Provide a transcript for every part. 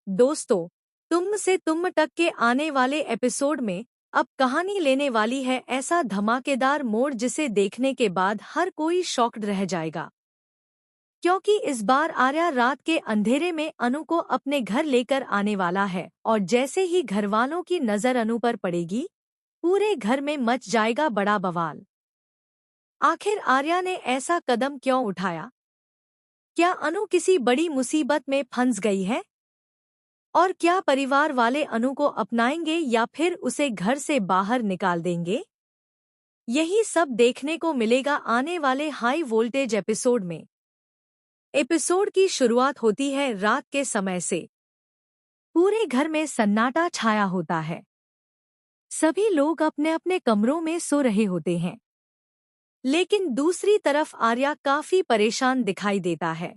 दोस्तों, तुम से तुम तक के आने वाले एपिसोड में अब कहानी लेने वाली है ऐसा धमाकेदार मोड़ जिसे देखने के बाद हर कोई शॉक्ड रह जाएगा। क्योंकि इस बार आर्या रात के अंधेरे में अनु को अपने घर लेकर आने वाला है और जैसे ही घरवालों की नजर अनु पर पड़ेगी, पूरे घर में मच जाएगा बड़ा बवाल। आखिर आर्या ने ऐसा कदम क्यों उठाया? क्या अनु किसी बड़ी मुसीबत में फंस गई है? और क्या परिवार वाले अनु को अपनाएंगे या फिर उसे घर से बाहर निकाल देंगे? यही सब देखने को मिलेगा आने वाले हाई वोल्टेज एपिसोड में। एपिसोड की शुरुआत होती है रात के समय से। पूरे घर में सन्नाटा छाया होता है। सभी लोग अपने अपने कमरों में सो रहे होते हैं। लेकिन दूसरी तरफ आर्या काफी परेशान दिखाई देता है।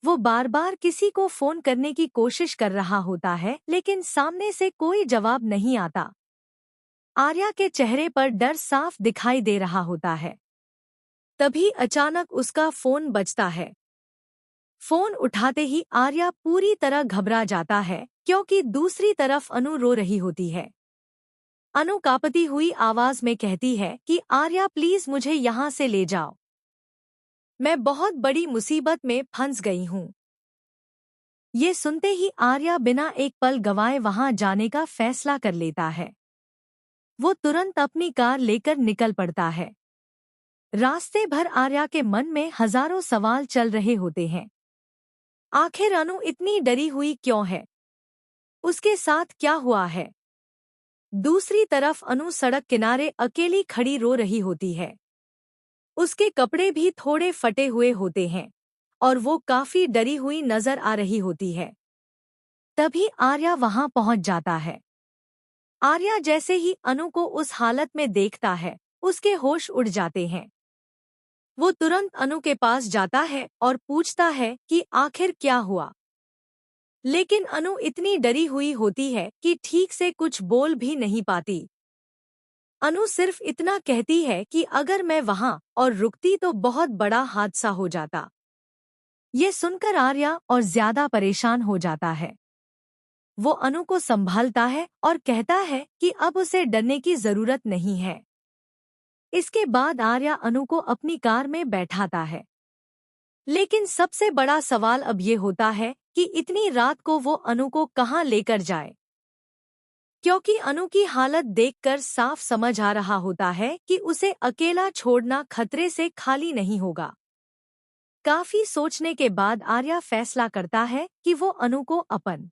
वो बार बार किसी को फोन करने की कोशिश कर रहा होता है, लेकिन सामने से कोई जवाब नहीं आता। आर्या के चेहरे पर डर साफ दिखाई दे रहा होता है। तभी अचानक उसका फोन बजता है। फोन उठाते ही आर्या पूरी तरह घबरा जाता है, क्योंकि दूसरी तरफ अनु रो रही होती है। अनु कांपती हुई आवाज में कहती है कि आर्या प्लीज मुझे यहाँ से ले जाओ। मैं बहुत बड़ी मुसीबत में फंस गई हूँ। ये सुनते ही आर्या बिना एक पल गवाए वहां जाने का फैसला कर लेता है। वो तुरंत अपनी कार लेकर निकल पड़ता है। रास्ते भर आर्या के मन में हजारों सवाल चल रहे होते हैं। आखिर अनु इतनी डरी हुई क्यों है? उसके साथ क्या हुआ है? दूसरी तरफ अनु सड़क किनारे अकेली खड़ी रो रही होती है। उसके कपड़े भी थोड़े फटे हुए होते हैं और वो काफी डरी हुई नजर आ रही होती है। तभी आर्या वहां पहुंच जाता है। आर्या जैसे ही अनु को उस हालत में देखता है, उसके होश उड़ जाते हैं। वो तुरंत अनु के पास जाता है और पूछता है कि आखिर क्या हुआ। लेकिन अनु इतनी डरी हुई होती है कि ठीक से कुछ बोल भी नहीं पाती। अनु सिर्फ इतना कहती है कि अगर मैं वहां और रुकती तो बहुत बड़ा हादसा हो जाता। ये सुनकर आर्या और ज्यादा परेशान हो जाता है। वो अनु को संभालता है और कहता है कि अब उसे डरने की जरूरत नहीं है। इसके बाद आर्या अनु को अपनी कार में बैठाता है। लेकिन सबसे बड़ा सवाल अब ये होता है कि इतनी रात को वो अनु को कहाँ लेकर जाए, क्योंकि अनु की हालत देखकर साफ समझ आ रहा होता है कि उसे अकेला छोड़ना खतरे से खाली नहीं होगा। काफी सोचने के बाद आर्या फैसला करता है कि वो अनु को अपन